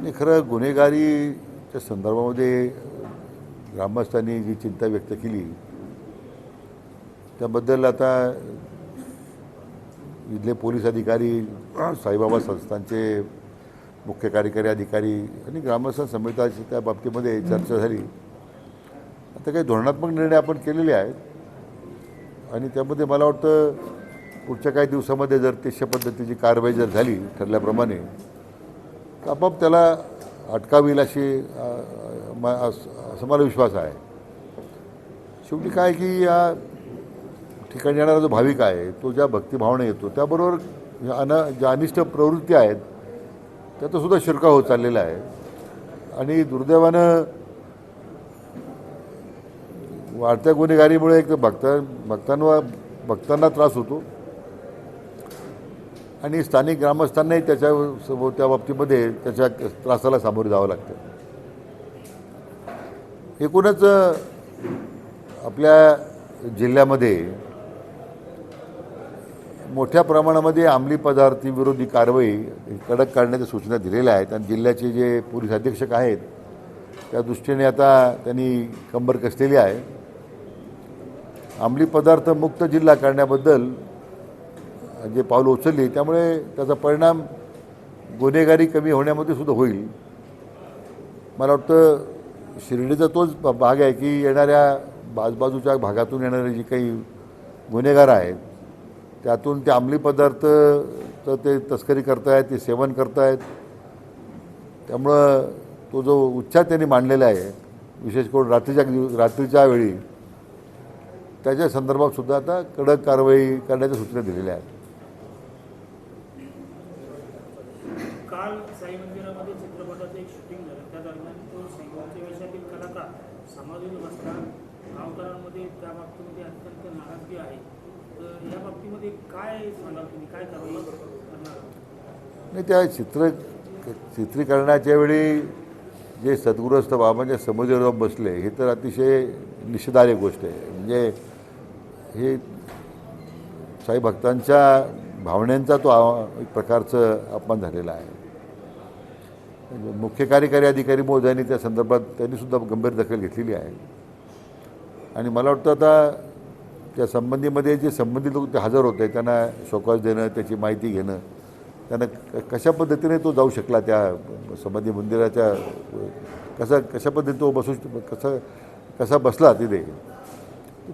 नाही, खरं गुन्हेगारीच्या संदर्भामध्ये ग्रामस्थांनी जी चिंता व्यक्त केली त्याबद्दल आता इथले पोलीस अधिकारी, साईबाबा संस्थांचे मुख्य कार्यकारी अधिकारी आणि ग्रामस्थ समितीची त्या बाबतीमध्ये चर्चा झाली. आता काही धोरणात्मक निर्णय आपण केलेले आहेत आणि त्यामध्ये मला वाटतं पुढच्या काही दिवसामध्ये जर तशा पद्धतीची कारवाई जर झाली ठरल्याप्रमाणे तर आपोआप त्याला अटकाव येईल असं मला विश्वास आहे. शेवटी काय की या ठिकाणी येणारा जो भाविक आहे तो ज्या भक्तिभावना येतो त्याबरोबर ज्या अनिष्ट प्रवृत्ती आहेत त्याचासुद्धा शिरकाव होत चाललेला आहे. आणि दुर्दैवानं वाढत्या गुन्हेगारीमुळे एक भक्तांना त्रास होतो आणि स्थानिक ग्रामस्थांनाही त्या बाबतीमध्ये त्याच्या त्रासाला सामोरे जावं लागतं. एकूणच आपल्या जिल्ह्यामध्ये मोठ्या प्रमाणामध्ये अंमली पदार्थाविरोधी कारवाई कडक करण्याच्या सूचना दिलेल्या आहेत आणि जिल्ह्याचे जे पोलीस अधीक्षक आहेत त्या दृष्टीने आता त्यांनी कंबर कसलेली आहे. अंमली पदार्थ मुक्त जिल्हा करण्याबद्दल जे पावलं उचलली त्यामुळे त्याचा परिणाम गुन्हेगारी कमी होण्यामध्ये सुद्धा होईल. मला वाटतं शिर्डीचा तोच भाग आहे की येणाऱ्या आजूबाजूच्या भागातून येणारे जे काही गुन्हेगार आहेत त्यातून ते अंमली पदार्थ तर ते तस्करी करतायत, ते सेवन करतायत. त्यामुळं तो जो उच्छाद त्यांनी मांडलेला आहे विशेष करून रात्रीच्या वेळी त्याच्या संदर्भात सुद्धा आता कडक कारवाई करण्याच्या सूचना दिलेल्या आहेत. काल साई मंदिरामध्ये चित्रपटाचं एक शूटिंग झालं त्या दरम्यान तो साईबाबांच्या वेशातील कलाकार समाधीत बसला. गावकऱ्यांमध्ये त्या बाबतीमध्ये अत्यंत नाराजगी आहे. तर या बाबतीमध्ये काय सांगाल तुम्ही, काय कारवाई करणार? नाही, त्या चित्रीकरणाच्या वेळी जे सद्गुरस्थ बाबांच्या समोर बसले हे तर अतिशय निषेधार्ह गोष्ट आहे. म्हणजे हे साई भक्तांच्या भावनेचा तो एक प्रकारचं अपमान झालेला आहे. मुख्य कार्यकारी अधिकारी महोदयांनी त्या संदर्भात त्यांनीसुद्धा गंभीर दखल घेतलेली आहे. आणि मला वाटतं आता त्या संबंधीमध्ये जे संबंधित लोक ते हजर होते त्यांना शोकास देणं, त्याची माहिती घेणं, त्यांना कशा पद्धतीने तो जाऊ शकला त्या संबंधी मंदिराच्या कशा पद्धतीने तो कसा बसला तिथे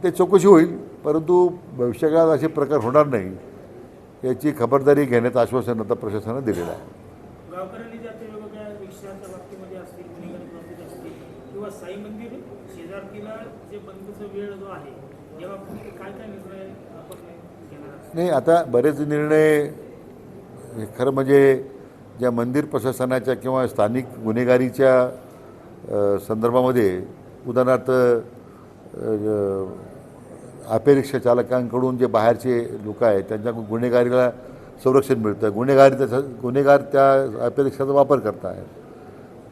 ते चौकशी होईल. परंतु भविष्यकाळात असे प्रकार होणार नाही याची खबरदारी घेण्याचं आश्वासन आता प्रशासनानं दिलेलं आहे. गावकऱ्यांनी ज्या वेगवेगळ्या रिक्षाच्या बाबतीमध्ये असतील, गुन्हेगारी बाबतीत असतील किंवा साई मंदिर शेजारतीला जे बंदीचा वेळ जो आहे या बाबतीत काय काय निर्णय आपण घेणार? नाही, आता बरेच निर्णय खरं म्हणजे ज्या मंदिर प्रशासनाच्या किंवा स्थानिक गुन्हेगारीच्या संदर्भामध्ये उदाहरणार्थ आपे रिक्षा चालकांकडून जे बाहेरचे लोक आहेत त्यांच्या गुन्हेगारीला संरक्षण मिळतं. गुन्हेगार त्या आपे रिक्षाचा वापर करत आहेत.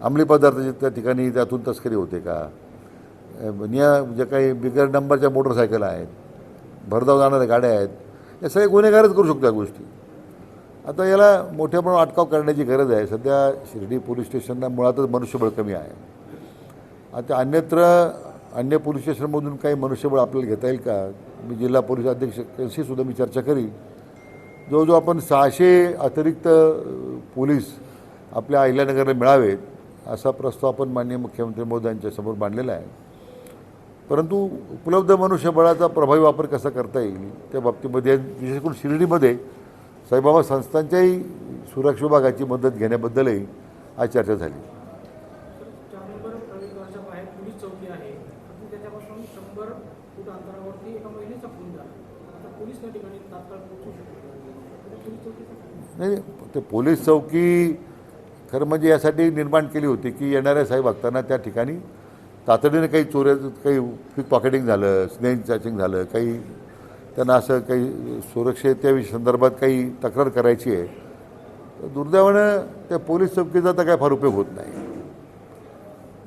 अंमली पदार्थाची त्या ठिकाणी त्यातून तस्करी होते का? जे काही बिगर नंबरच्या मोटरसायकल आहेत, भरधाव जाणाऱ्या गाड्या आहेत, या सगळे गुन्हेगारच करू शकतो या गोष्टी. आता याला मोठ्या प्रमाणात अटकाव करण्याची गरज आहे. सध्या शिर्डी पोलीस स्टेशनला मुळातच मनुष्यबळ कमी आहे. आता अन्य पोलीस स्टेशनमधून काही मनुष्यबळ आपल्याला घेता येईल का? मी जिल्हा पोलीस अधीक्षकांशी सुद्धा मी चर्चा करी. जवळजवळ आपण 600 अतिरिक्त पोलीस आपल्या अहिल्यानगरला मिळावेत असा प्रस्ताव आपण माननीय मुख्यमंत्री महोदयांच्या समोर मांडलेला आहे. परंतु उपलब्ध मनुष्यबळाचा प्रभावी वापर कसा करता येईल त्या बाबतीमध्ये विशेष करून शिर्डीमध्ये साईबाबा संस्थांच्याही सुरक्षा विभागाची मदत घेण्याबद्दलही आज चर्चा झाली. नाही, ते पोलीस चौकी खरं म्हणजे यासाठी निर्माण केली होती की येणाऱ्या साई भक्तांना त्या ठिकाणी तातडीने काही काही पिक पॉकेटिंग झालं, स्नेक चॅचिंग झालं, काही त्यांना असं काही सुरक्षेच्या संदर्भात काही तक्रार करायची आहे तर दुर्दैवानं त्या पोलीस चौकीचा तर काय फार उपयोग होत नाही.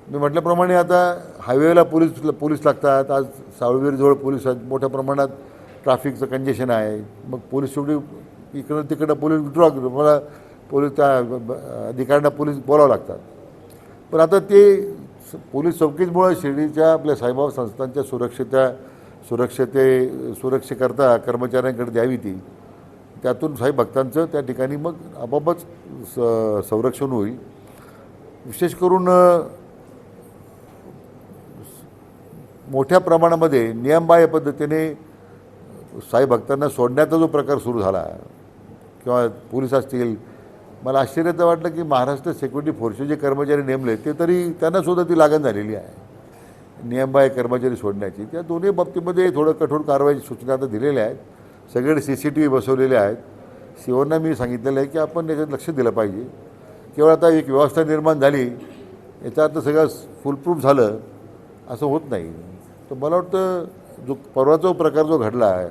मी म्हटल्याप्रमाणे आता हायवेला पोलीस लागतात. आज सावळवीरजवळ पोलीस मोठ्या प्रमाणात ट्रॅफिकचं कंजेशन आहे. मग पोलीस शेवटी इकडं तिकडं पोलीस विड्रॉ मला पोलीस त्या अधिकाऱ्यांना पोलीस बोलावं लागतात. पण आता ते पोलीस चौकीमुळे शिर्डीच्या आपल्या साईबाबा संस्थांच्या सुरक्षेकरता कर्मचाऱ्यांकडे द्यावी ती. त्यातून साई भक्तांचं त्या ठिकाणी मग आपोआपच संरक्षण होईल. विशेष करून मोठ्या प्रमाणामध्ये नियमबाह्य पद्धतीने साई भक्तांना सोडण्याचा जो प्रकार सुरू झाला किंवा पोलीस असतील, मला आश्चर्याचं वाटलं की महाराष्ट्र सिक्युरिटी फोर्सचे जे कर्मचारी नेमले ते तरी त्यांनासुद्धा ती लागण झालेली आहे नियमबाह्य कर्मचारी सोडण्याची. त्या दोन्ही बाबतीमध्ये थोडं कठोर कारवाईची सूचना आता दिलेल्या आहेत. सगळे CCTV बसवलेले आहेत. सीओंना मी सांगितलेलं आहे की आपण याच्यात लक्ष दिलं पाहिजे. केवळ आता एक व्यवस्था निर्माण झाली याचा अर्थ सगळं फुलप्रूफ झालं असं होत नाही. तर मला वाटतं जो परवाचा प्रकार जो घडला आहे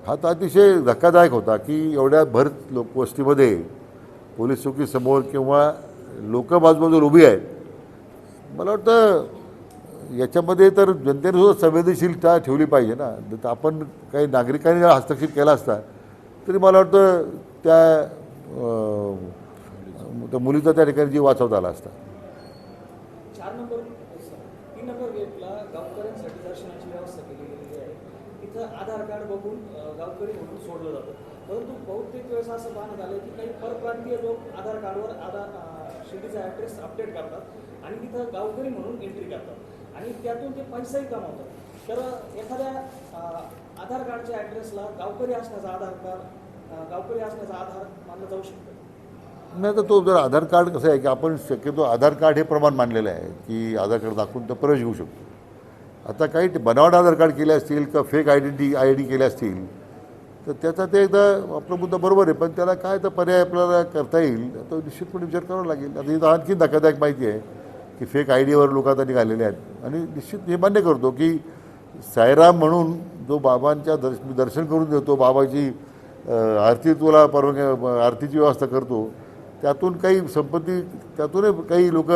हा तर अतिशय धक्कादायक होता की एवढ्या भर वस्तीमध्ये पोलीस चौकीसमोर किंवा लोक बाजूबाजूला उभी आहेत. मला वाटतं याच्यामध्ये तर जनतेने संवेदनशीलता ठेवली पाहिजे ना. तर आपण काही नागरिकांनी हस्तक्षेप केला असता तरी मला वाटतं त्या मुलीचा त्या ठिकाणी जीव वाचवता आला असता. 3 नंबर गेटला गावकऱ्यांसाठी दर्शनाची व्यवस्था केली गेलेली आहे. तिथं आधार कार्ड बघून गावकरी म्हणून सोडलं जातं. परंतु बहुतेक वेळेस असं पाहण्यात आलं की काही परप्रांतीय लोक आधार कार्डवर शिर्डीचा ॲड्रेस अपडेट करतात आणि तिथं गावकरी म्हणून एंट्री करतात आणि त्यातून ते पैसाही कमावतात. तर एखाद्या आधार कार्डच्या ॲड्रेसला गावकरी असण्याचा आधार मानला जाऊ शकतो. नाही तर तो जर आधार कार्ड कसं आहे की आपण शक्यतो आधार कार्ड हे प्रमाण मानलेलं आहे की आधार कार्ड दाखवून तर प्रवेश घेऊ शकतो. आता काही बनावट आधार कार्ड केले असतील किंवा फेक ID केले असतील तर त्याचा ते एकदा आपला मुद्दा बरोबर आहे. पण त्याला काय तर पर्याय आपल्याला करता येईल तो निश्चितपणे विचार करावा लागेल. आता इथं आणखी धक्कादायक माहिती आहे की फेक IDवर लोक आता निघालेले आहेत आणि निश्चित हे मान्य करतो की साईराम म्हणून जो बाबांच्या दर्शन करून देतो, बाबाची आरती तुला आरतीची व्यवस्था करतो, त्यातून काही संपत्ती त्यातून काही लोक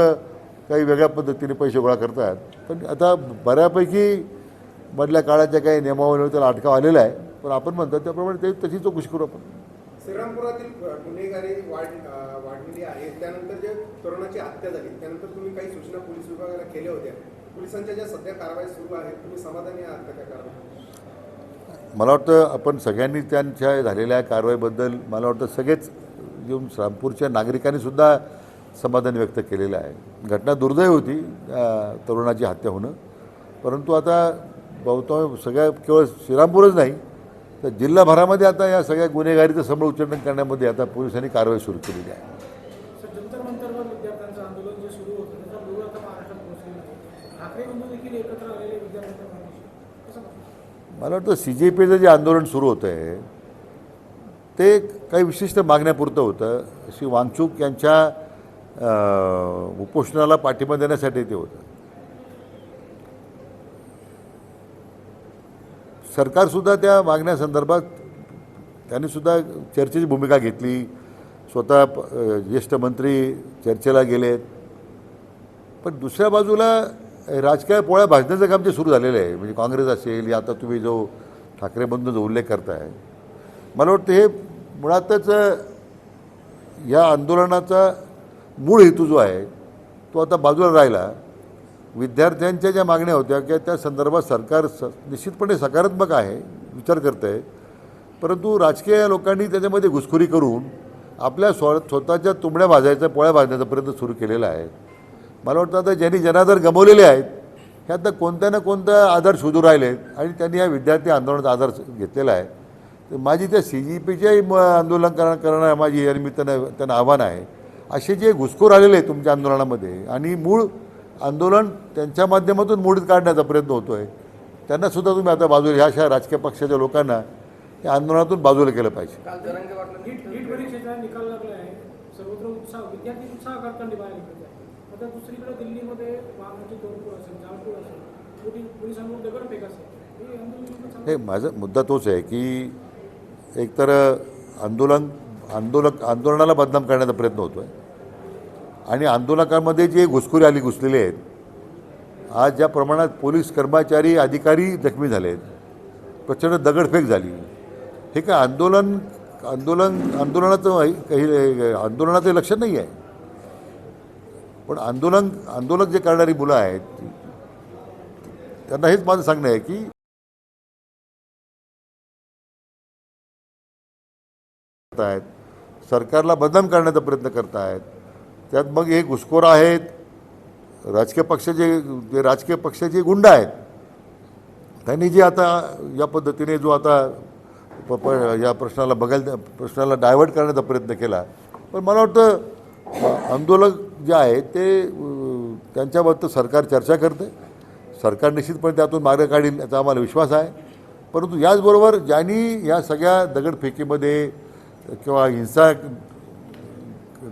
काही वेगळ्या पद्धतीने पैसे गोळा करतात. पण आता बऱ्यापैकी मधल्या काळाच्या काही नियमावलीवर त्याला अटकाव आलेला आहे. पण आपण म्हणतो त्याप्रमाणे ते तशी चौकशी करू आपण. श्रीरामपुरातील गुन्हेगारी वाढलेली आहे. त्यानंतर जे तरुणाची हत्या झाली त्यानंतर तुम्ही काही सूचना पोलीस विभागाला केल्या होत्या. पोलिसांच्या ज्या सध्या कारवाई सुरू आहेत तुम्ही समाधानी आहात का त्या कारवाई? मला वाटतं आपण सगळ्यांनी त्यांच्या झालेल्या कारवाईबद्दल मला वाटतं सगळेच येऊन श्रामपूरच्या नागरिकांनीसुद्धा समाधान व्यक्त केलेलं आहे. घटना दुर्दैवी होती तरुणाची हत्या होणं. परंतु आता बहुतांश सगळ्या केवळ श्रीरामपूरच नाही तर जिल्हाभरामध्ये आता या सगळ्या गुन्हेगारीचं सबळ उच्चाटन करण्यामध्ये आता पोलिसांनी कारवाई सुरू केलेली आहे. जंतर मंतरवर विद्यार्थ्यांचं आंदोलन जे सुरू होतं त्याचा लोक आता महाराष्ट्रात पोहोचलेला आहे. ठाकरे बंधू देखील एकत्र आलेले विद्यार्थ्यांच्या. मला वाटतं CJPचं जे आंदोलन सुरू होतं आहे ते काही विशिष्ट मागण्यापुरतं होतं. श्री वांगचूक यांच्या उपोषणाला पाठिंबा देण्यासाठी ते होतं. सरकारसुद्धा त्या मागण्यासंदर्भात त्यांनीसुद्धा चर्चेची भूमिका घेतली. स्वतः ज्येष्ठ मंत्री चर्चेला गेलेत. पण दुसऱ्या बाजूला राजकीय पोळ्या भाजण्याचं काम जे सुरू झालेलं आहे म्हणजे काँग्रेस असेल या आता तुम्ही जो ठाकरे बंधूंचा उल्लेख करताय, मला वाटतं हे मुळातच या आंदोलनाचा मूळ हेतू जो आहे तो आता बाजूला राहिला. विद्यार्थ्यांच्या ज्या मागण्या होत्या की त्या संदर्भात सरकार निश्चितपणे सकारात्मक आहे, विचार करतं आहे. परंतु राजकीय लोकांनी त्याच्यामध्ये घुसखोरी करून आपल्या स्वतःच्या तुंबड्या भाजायचा पोळ्या भाजण्याचा प्रयत्न सुरू केलेला आहे. मला वाटतं आता ज्यांनी जनाधार गमावलेले आहेत हे आता कोणत्या ना कोणता आधार शोधू राहिले आणि त्यांनी या विद्यार्थी आंदोलनाचा आधार घेतलेला आहे. तर माझी त्या CJPच्याही आंदोलन करणाऱ्या माझी या निमित्तानं त्यांना आव्हान आहे, असे जे घुसखोर आलेले आहेत तुमच्या आंदोलनामध्ये आणि मूळ आंदोलन त्यांच्या माध्यमातून मोडीत काढण्याचा प्रयत्न होतो आहे त्यांनासुद्धा तुम्ही आता बाजूला ह्या अशा राजकीय पक्षाच्या लोकांना या आंदोलनातून बाजूला केलं पाहिजे. नीट परीक्षेचा निकाल लागला आहे. सर्वत्र विद्यार्थी उत्साह करताना बाहेर निघत आहे. आता दुसरीकडे दिल्लीमध्ये वाहनाची तोडफोड असेल, जाळपोळ असेल, पोलिसांवर दगडफेक असेल. हे माझा मुद्दा तोच आहे की एकतर आंदोलनाला बदनाम करण्याचा प्रयत्न होतो आहे आणि आंदोलकांमध्ये जे घुसखोरी घुसलेले आहेत. आज ज्या प्रमाणात पोलीस कर्मचारी अधिकारी जखमी झाले आहेत, प्रचंड दगडफेक झाली. हे काय आंदोलनाचं काही आंदोलनाचं लक्षण नाही आहे, पण आंदोलक जे करणारी मुलं आहेत त्यांना हेच माझं सांगणं आहे की आहेत सरकारला बदनाम करण्याचा प्रयत्न करत आहेत. त्यात मग हे घुसखोर आहेत, जे राजकीय पक्षाचे गुंड आहेत, त्यांनी जे आता या पद्धतीने जो आता या प्रश्नाला डायव्हर्ट करण्याचा प्रयत्न केला. पण मला वाटतं आंदोलक जे आहेत ते त्यांच्याबद्दल सरकार चर्चा करते, सरकार निश्चितपणे त्यातून मार्ग काढील याचा आम्हाला विश्वास आहे. परंतु याचबरोबर ज्यांनी या सगळ्या दगडफेकीमध्ये किंवा हिंसा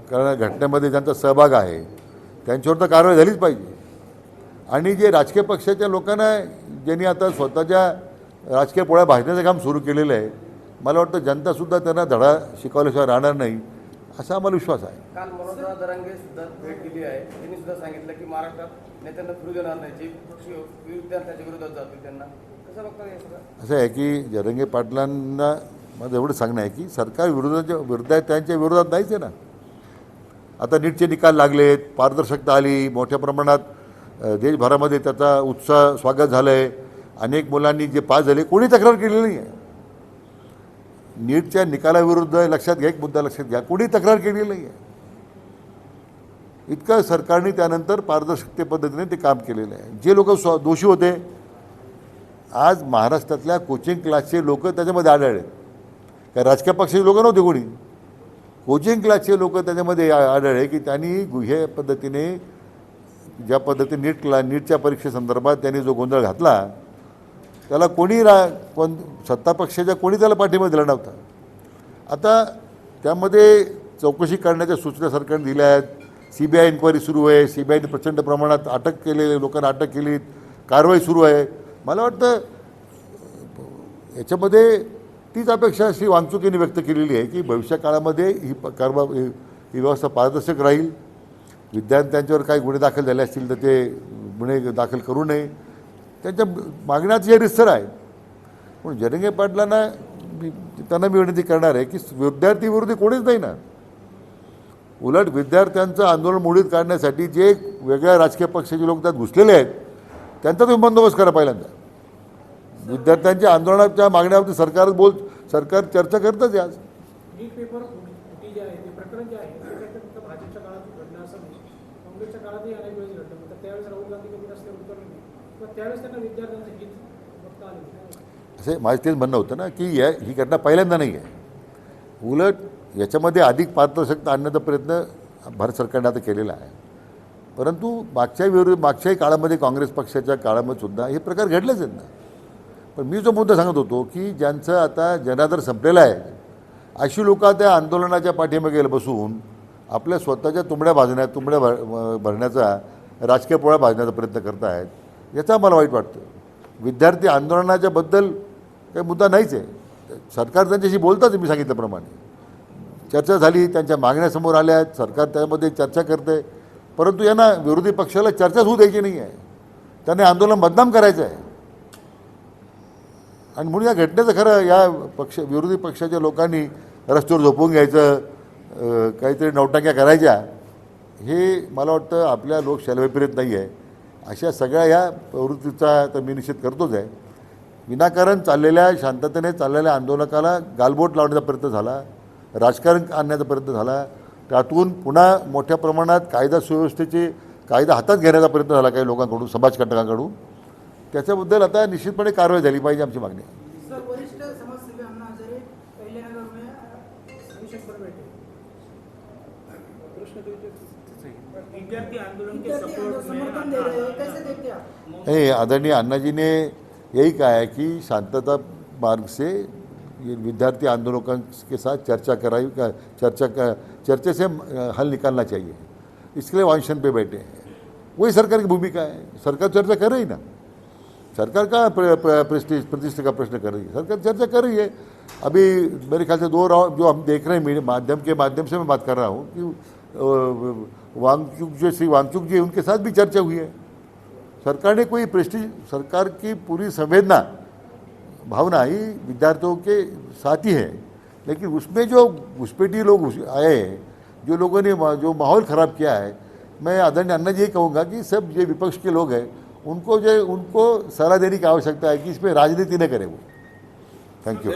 घटनेमध्ये ज्यांचा सहभाग आहे त्यांच्यावर तर कारवाई झालीच पाहिजे. आणि जे राजकीय पक्षाच्या लोकांना ज्यांनी आता स्वतःच्या राजकीय पोळ्या भाजण्याचं काम सुरू केलेलं आहे, मला वाटतं जनतासुद्धा त्यांना धडा शिकवल्याशिवाय राहणार नाही असा आम्हाला विश्वास आहे. काल मनोज जरांगे सुद्धा भेट दिली आहे, त्यांनी सुद्धा सांगितलं की महाराष्ट्रात नेत्यांना फिरू देणार नाही, जे पक्ष त्याच्या विरोधात जातील त्यांना. कसं बघता हे सगळं? असं आहे की जरांगे पाटलांना माझं एवढं सांगणं आहे की सरकार विरोधात त्यांच्या विरोधात नाहीच आहे ना. आता नीटचे निकाल लागलेत, पारदर्शकता आली, मोठ्या प्रमाणात देशभरामध्ये त्याचा उत्साह स्वागत झालं आहे. अनेक मुलांनी जे पास झाले कोणी तक्रार केलेली नाही आहे. नीटच्या निकालाविरुद्ध लक्षात घ्या, एक मुद्दा लक्षात घ्या, कोणी तक्रार केलेली नाही आहे. इतकं सरकारने त्यानंतर पारदर्शकते पद्धतीने ते काम केलेलं आहे. जे लोक दोषी होते आज महाराष्ट्रातल्या कोचिंग क्लासचे लोक त्याच्यामध्ये आढळले. काय राजकीय पक्षाचे लोक नव्हते, कोणी कोचिंग क्लासचे लोक त्याच्यामध्ये आढळले की त्यांनी हे पद्धतीने ज्या पद्धतीने नीटच्या परीक्षेसंदर्भात त्यांनी जो गोंधळ घातला त्याला कोण सत्तापक्षाच्या कोणी त्याला पाठिंबा दिला नव्हता. आता त्यामध्ये चौकशी करण्याच्या सूचना सरकारने दिल्या आहेत. CBI इन्क्वायरी सुरू आहे, CBIने प्रचंड प्रमाणात अटक केलेले लोकांना अटक केली, कारवाई सुरू आहे. मला वाटतं याच्यामध्ये तीच अपेक्षा श्री वांगचुक व्यक्त केलेली आहे की भविष्य काळामध्ये ही व्यवस्था पारदर्शक राहील. विद्यार्थ्यांच्यावर काही गुन्हे दाखल झाले असतील तर ते गुन्हे दाखल करू नये, त्यांच्या मागण्याचं हे रिसर आहे. पण जरांगे पाटलांना त्यांना मी विनंती करणार आहे की विद्यार्थी विरोधी कोणीच नाही ना. उलट विद्यार्थ्यांचं आंदोलन मोडीत काढण्यासाठी जे वेगळ्या राजकीय पक्षाचे लोक त्यात घुसलेले आहेत त्यांचा तुम्ही बंदोबस्त करा. पहिल्यांदा विद्यार्थ्यांच्या आंदोलनाच्या मागण्यावरती सरकार चर्चा करतच आहे. आज नीट पेपर फुटी जे आहे ते प्रकरण जे आहे ते फक्त भाजपच्या काळात घडलं असं नाही, काँग्रेसच्या काळातही अनेक वेळेस घडलं. तर त्यावेळेस राहुल गांधी कधी रस्त्यावर उतरले नाही किंवा त्यावेळेस त्यांना विद्यार्थ्यांचं हित बघता आलं नाही. असे माझं तेच म्हणणं होतं ना की ही घटना पहिल्यांदा नाही आहे. उलट याच्यामध्ये अधिक पारदर्शकता आणण्याचा प्रयत्न भारत सरकारने आता केलेला आहे. परंतु मागच्याही काळामध्ये काँग्रेस पक्षाच्या काळामध्ये सुद्धा हे प्रकार घडलेच आहेत ना. पण मी जो मुद्दा सांगत होतो की ज्यांचं आता जनादर संपलेला आहे अशी लोक त्या आंदोलनाच्या पाठीमागे बसून आपल्या स्वतःच्या तुंबड्या भरण्याचा राजकीय पोळ्या भाजण्याचा प्रयत्न करत आहेत. याचा मला वाईट वाटतं. विद्यार्थी आंदोलनाच्या बद्दल काही मुद्दा नाहीच आहे. सरकार त्यांच्याशी बोलताच, मी सांगितल्याप्रमाणे चर्चा झाली, त्यांच्या मागण्या समोर आल्या आहेत, सरकार त्यामध्ये चर्चा करते. परंतु यांना विरोधी पक्षाला चर्चाच होऊ द्यायची नाही आहे. त्यांनी आंदोलन बदनाम करायचं आहे. आणि म्हणून या घटनेचं खरं या विरोधी पक्षाच्या लोकांनी रस्त्यावर झोपून घ्यायचं, काहीतरी नौटंक्या करायच्या, हे मला वाटतं आपल्या लोकशाहीला विपरीत नाही आहे. अशा सगळ्या या प्रवृत्तीचा तर मी निषेध करतोच आहे. विनाकारण शांततेने चाललेल्या आंदोलकाला गालबोट लावण्याचा प्रयत्न झाला, राजकारण आणण्याचा प्रयत्न झाला, त्यातून पुन्हा मोठ्या प्रमाणात कायदा हातात घेण्याचा प्रयत्न झाला काही लोकांकडून, समाजकंटकांकडून. त्याच्याबद्दल आता निश्चितपणे कारवाई झाली पाहिजे, आमची मागणी आहे. सर, वरिष्ठ समाजसेवी अण्णा हजारे पहले नगर में रविशंकर बैठे विद्यार्थी आंदोलन के विद्यार्थी सपोर्ट समर्थन दे रहे हैं, कैसे देखते हैं आप? नहीं, आदरणीय अन्ना जी ने यही कहा है कि शांतता मार्ग से ये विद्यार्थी आंदोलकों के साथ चर्चे से हल निकालना चाहिए. इसके लिए वांशन पे बैठे हैं. वही सरकार की भूमिका है. सरकार चर्चा कर रही ना, सरकार का प्रतिष्ठा का प्रश्न कर रही है, सरकार चर्चा कर रही है. अभी मेरे ख्याल से 2 राउंड जो हम देख रहे हैं माध्यम से मैं बात कर रहा हूँ कि श्री वांगचुक जी उनके साथ भी चर्चा हुई है. सरकार ने कोई सरकार की पूरी संवेदना भावना ही विद्यार्थियों के साथ ही है. लेकिन उसमें जो घुसपैठी लोग आए हैं, जो लोगों ने जो माहौल ख़राब किया है, मैं आदरणीय अन्ना जी ये कहूँगा कि सब जो विपक्ष के लोग हैं उनको सलाह देने की आवश्यकता है कि इसमें राजनीति न करें वो। Thank you.